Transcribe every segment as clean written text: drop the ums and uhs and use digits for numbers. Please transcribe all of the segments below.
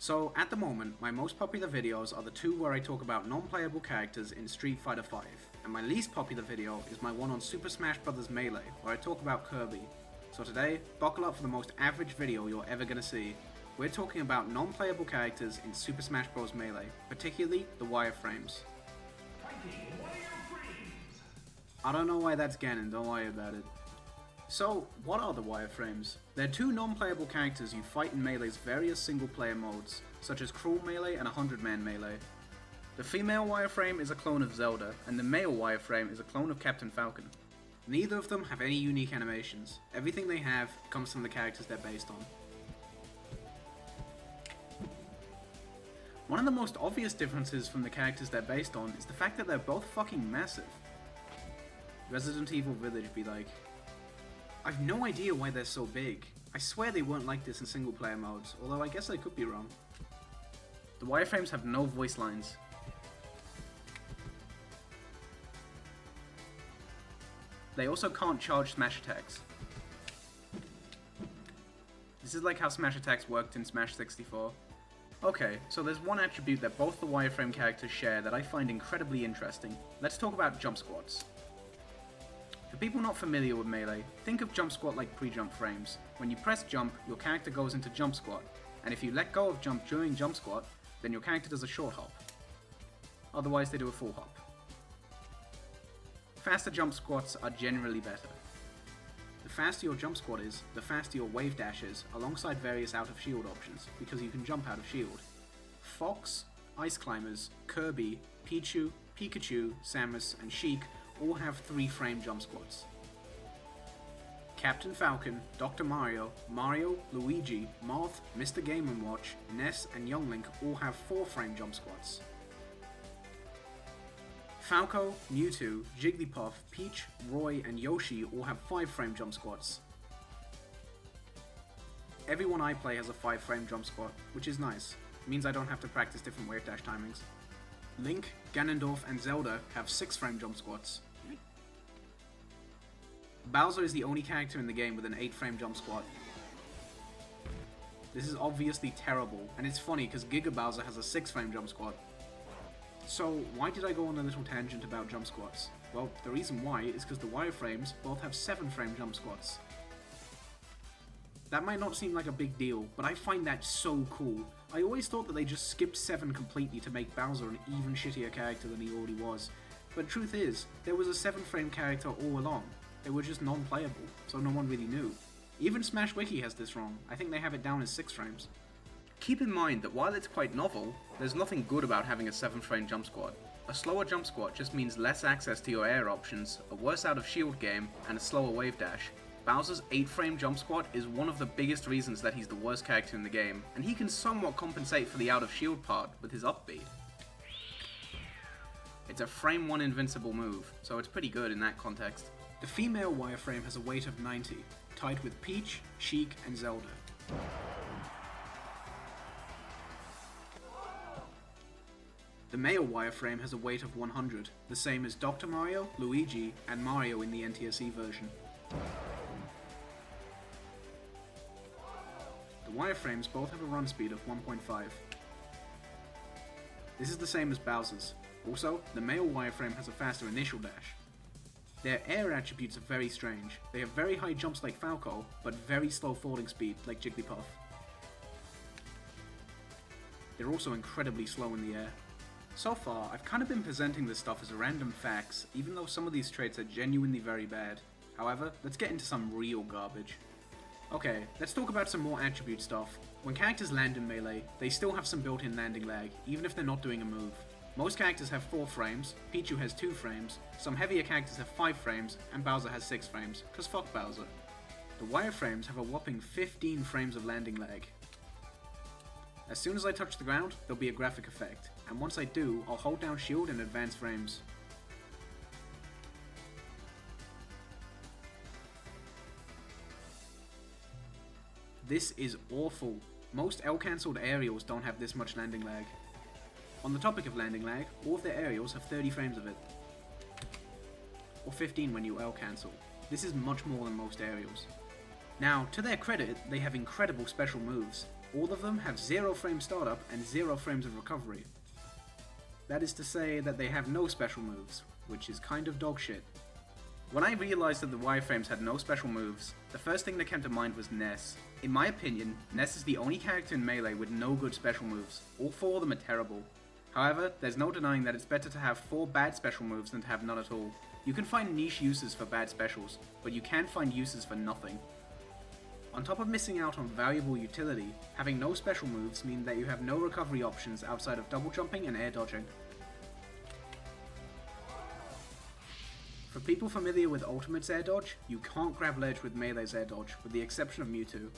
So, at the moment, my most popular videos are the two where I talk about non-playable characters in Street Fighter V, and my least popular video is my one on Super Smash Bros. Melee, where I talk about Kirby. So today, buckle up for the most average video you're ever gonna see. We're talking about non-playable characters in Super Smash Bros. Melee, particularly the wireframes. I don't know why that's Ganon, don't worry about it. So, what are the wireframes? They're two non-playable characters you fight in Melee's various single-player modes, such as Crawl Melee and 100-Man Melee. The female wireframe is a clone of Zelda, and the male wireframe is a clone of Captain Falcon. Neither of them have any unique animations. Everything they have comes from the characters they're based on. One of the most obvious differences from the characters they're based on is the fact that they're both fucking massive. Resident Evil Village be like, I've no idea why they're so big. I swear they weren't like this in single player modes, although I guess I could be wrong. The wireframes have no voice lines. They also can't charge smash attacks. This is like how smash attacks worked in Smash 64. Okay, so there's one attribute that both the wireframe characters share that I find incredibly interesting. Let's talk about jump squats. For people not familiar with Melee, think of jump squat like pre-jump frames. When you press jump, your character goes into jump squat, and if you let go of jump during jump squat, then your character does a short hop. Otherwise they do a full hop. Faster jump squats are generally better. The faster your jump squat is, the faster your wave dash is, alongside various out of shield options, because you can jump out of shield. Fox, Ice Climbers, Kirby, Pichu, Pikachu, Samus, and Sheik all have 3-frame jump squats. Captain Falcon, Dr. Mario, Mario, Luigi, Marth, Mr. Game & Watch, Ness, and Young Link all have 4-frame jump squats. Falco, Mewtwo, Jigglypuff, Peach, Roy, and Yoshi all have 5-frame jump squats. Everyone I play has a 5-frame jump squat, which is nice. It means I don't have to practice different wave dash timings. Link, Ganondorf, and Zelda have 6-frame jump squats. Bowser is the only character in the game with an 8-frame jump squat. This is obviously terrible, and it's funny because Giga Bowser has a 6-frame jump squat. So, why did I go on a little tangent about jump squats? Well, the reason why is because the wireframes both have 7-frame jump squats. That might not seem like a big deal, but I find that so cool. I always thought that they just skipped 7 completely to make Bowser an even shittier character than he already was. But truth is, there was a 7-frame character all along. They were just non-playable, so no one really knew. Even Smash Wiki has this wrong. I think they have it down as 6 frames. Keep in mind that while it's quite novel, there's nothing good about having a 7-frame jump squat. A slower jump squat just means less access to your air options, a worse out of shield game, and a slower wave dash. Bowser's 8-frame jump squat is one of the biggest reasons that he's the worst character in the game, and he can somewhat compensate for the out of shield part with his up B. It's a frame 1 invincible move, so it's pretty good in that context. The female wireframe has a weight of 90, tied with Peach, Sheik, and Zelda. The male wireframe has a weight of 100, the same as Dr. Mario, Luigi, and Mario in the NTSC version. The wireframes both have a run speed of 1.5. This is the same as Bowser's. Also, the male wireframe has a faster initial dash. Their air attributes are very strange. They have very high jumps like Falco, but very slow falling speed like Jigglypuff. They're also incredibly slow in the air. So far, I've kind of been presenting this stuff as random facts, even though some of these traits are genuinely very bad. However, let's get into some real garbage. Okay, let's talk about some more attribute stuff. When characters land in Melee, they still have some built-in landing lag, even if they're not doing a move. Most characters have 4 frames, Pichu has 2 frames, some heavier characters have 5 frames, and Bowser has 6 frames, cause fuck Bowser. The wireframes have a whopping 15 frames of landing lag. As soon as I touch the ground, there'll be a graphic effect, and once I do, I'll hold down shield and advance frames. This is awful. Most L-cancelled aerials don't have this much landing lag. On the topic of landing lag, all of their aerials have 30 frames of it. Or 15 when you L-cancel. This is much more than most aerials. Now, to their credit, they have incredible special moves. All of them have 0 frame startup and 0 frames of recovery. That is to say that they have no special moves, which is kind of dog shit. When I realized that the Wireframes had no special moves, the first thing that came to mind was Ness. In my opinion, Ness is the only character in Melee with no good special moves. All 4 of them are terrible. However, there's no denying that it's better to have 4 bad special moves than to have none at all. You can find niche uses for bad specials, but you can't find uses for nothing. On top of missing out on valuable utility, having no special moves mean that you have no recovery options outside of double jumping and air dodging. For people familiar with Ultimate's air dodge, you can't grab ledge with Melee's air dodge, with the exception of Mewtwo.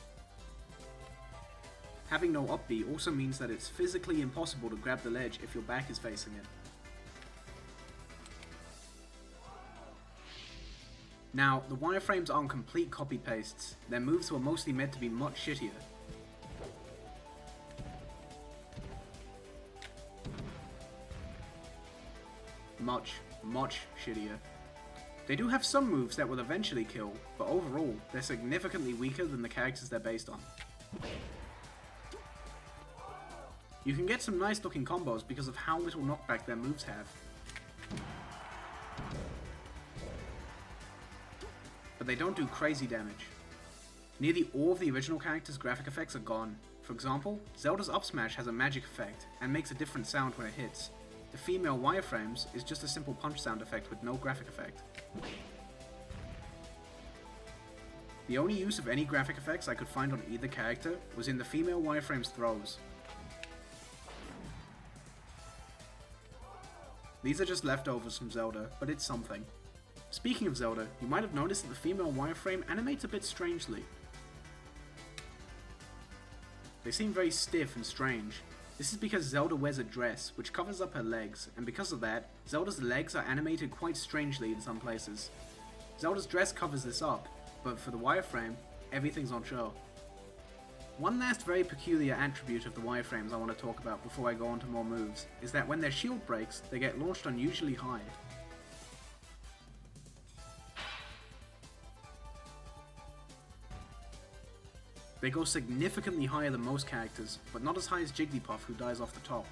Having no up B also means that it's physically impossible to grab the ledge if your back is facing it. Now, the Wireframes aren't complete copy-pastes, their moves were mostly meant to be much shittier. Much shittier. They do have some moves that will eventually kill, but overall, they're significantly weaker than the characters they're based on. You can get some nice looking combos because of how little knockback their moves have. But they don't do crazy damage. Nearly all of the original characters' graphic effects are gone. For example, Zelda's up smash has a magic effect, and makes a different sound when it hits. The female Wireframes is just a simple punch sound effect with no graphic effect. The only use of any graphic effects I could find on either character was in the female Wireframes' throws. These are just leftovers from Zelda, but it's something. Speaking of Zelda, you might have noticed that the female Wireframe animates a bit strangely. They seem very stiff and strange. This is because Zelda wears a dress, which covers up her legs, and because of that, Zelda's legs are animated quite strangely in some places. Zelda's dress covers this up, but for the Wireframe, everything's on show. One last very peculiar attribute of the Wireframes I want to talk about before I go on to more moves, is that when their shield breaks, they get launched unusually high. They go significantly higher than most characters, but not as high as Jigglypuff, who dies off the top.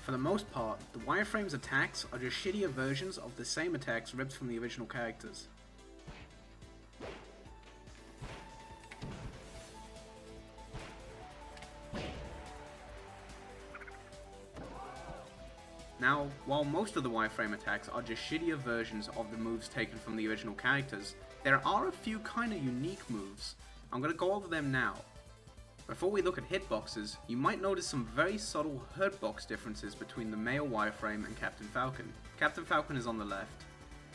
For the most part, the Wireframes' attacks are just shittier versions of the same attacks ripped from the original characters. Now, while most of the Wireframe attacks are just shittier versions of the moves taken from the original characters, there are a few kinda unique moves. I'm going to go over them now. Before we look at hitboxes, you might notice some very subtle hurtbox differences between the male Wireframe and Captain Falcon. Captain Falcon is on the left.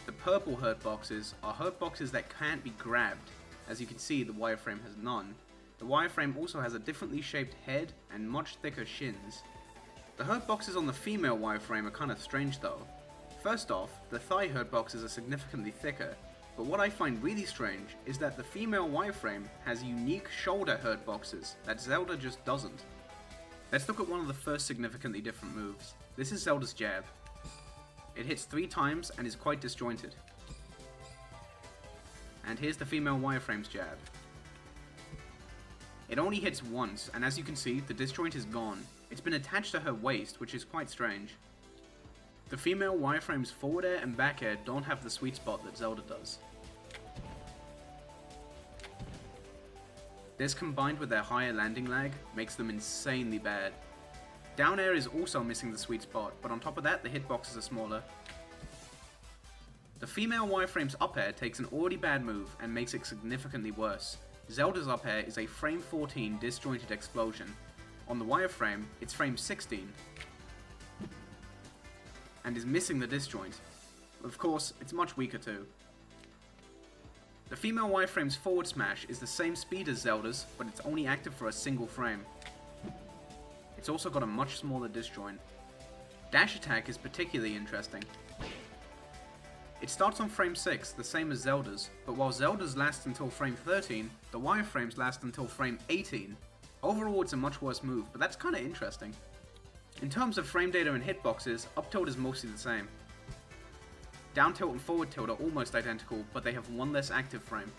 The purple hurtboxes are hurtboxes that can't be grabbed. As you can see, the Wireframe has none. The Wireframe also has a differently shaped head and much thicker shins. The hurtboxes on the female Wireframe are kinda strange though. First off, the thigh hurtboxes are significantly thicker. But what I find really strange is that the female Wireframe has unique shoulder hurtboxes that Zelda just doesn't. Let's look at one of the first significantly different moves. This is Zelda's jab. It hits 3 times and is quite disjointed. And here's the female Wireframe's jab. It only hits once, and as you can see, the disjoint is gone. It's been attached to her waist, which is quite strange. The female Wireframe's forward air and back air don't have the sweet spot that Zelda does. This combined with their higher landing lag makes them insanely bad. Down air is also missing the sweet spot, but on top of that the hitboxes are smaller. The female Wireframe's up air takes an already bad move and makes it significantly worse. Zelda's up air is a frame 14 disjointed explosion. On the Wireframe, it's frame 16. And is missing the disjoint. Of course, it's much weaker too. The female Wireframe's forward smash is the same speed as Zelda's, but it's only active for a single frame. It's also got a much smaller disjoint. Dash attack is particularly interesting. It starts on frame 6, the same as Zelda's, but while Zelda's lasts until frame 13, the Wireframes last until frame 18. Overall it's a much worse move, but that's kinda interesting. In terms of frame data and hitboxes, up tilt is mostly the same. Down tilt and forward tilt are almost identical, but they have one less active frame.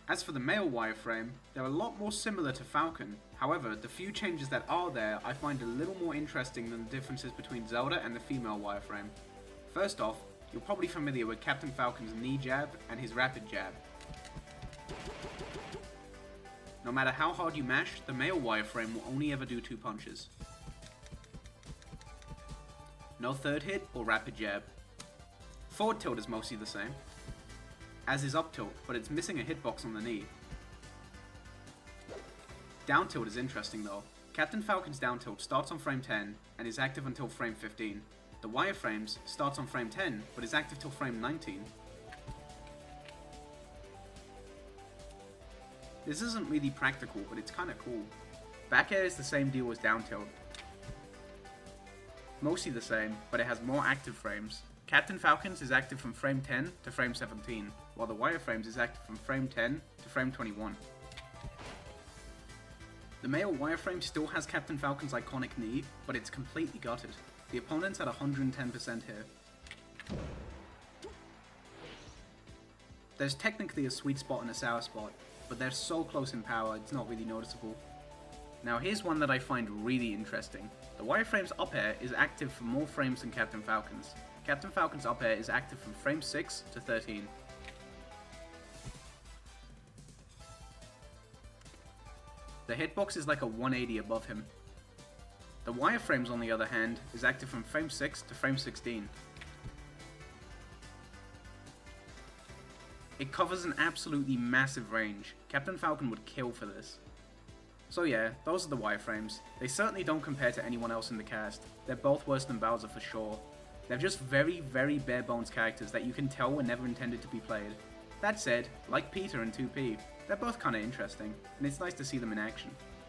As for the male wireframe, they're a lot more similar to Falcon. However, the few changes that are there I find a little more interesting than the differences between Zelda and the female wireframe. First off, you're probably familiar with Captain Falcon's knee jab and his rapid jab. No matter how hard you mash, the male wireframe will only ever do 2 punches. No third hit or rapid jab. Forward tilt is mostly the same, as is up tilt, but it's missing a hitbox on the knee. Down tilt is interesting though. Captain Falcon's down tilt starts on frame 10 and is active until frame 15. The wireframes starts on frame 10 but is active till frame 19. This isn't really practical, but it's kinda cool. Back air is the same deal as down tilt. Mostly the same, but it has more active frames. Captain Falcon's is active from frame 10 to frame 17, while the wireframes is active from frame 10 to frame 21. The male wireframe still has Captain Falcon's iconic knee, but it's completely gutted. The opponent's at 110% here. There's technically a sweet spot and a sour spot, but they're so close in power it's not really noticeable. Now here's one that I find really interesting. The wireframe's up air is active for more frames than Captain Falcon's. Captain Falcon's up air is active from frame 6 to 13. The hitbox is like a 180 above him. The wireframe's on the other hand is active from frame 6 to frame 16. It covers an absolutely massive range. Captain Falcon would kill for this. So yeah, those are the wireframes. They certainly don't compare to anyone else in the cast. They're both worse than Bowser for sure. They're just very, very bare bones characters that you can tell were never intended to be played. That said, like Peter and 2P, they're both kinda interesting, and it's nice to see them in action.